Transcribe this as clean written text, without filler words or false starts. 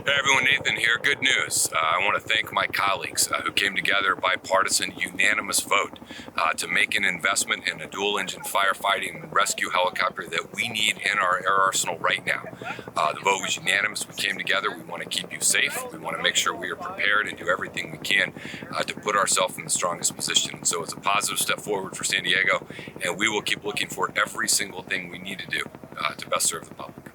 Hey everyone, Nathan here. Good news. I want to thank my colleagues who came together, bipartisan, unanimous vote to make an investment in a dual-engine firefighting and rescue helicopter that we need in our air arsenal right now. The vote was unanimous. We came together. We want to keep you safe. We want to make sure we are prepared and do everything we can to put ourselves in the strongest position. And so it's a positive step forward for San Diego, and we will keep looking for every single thing we need to do to best serve the public.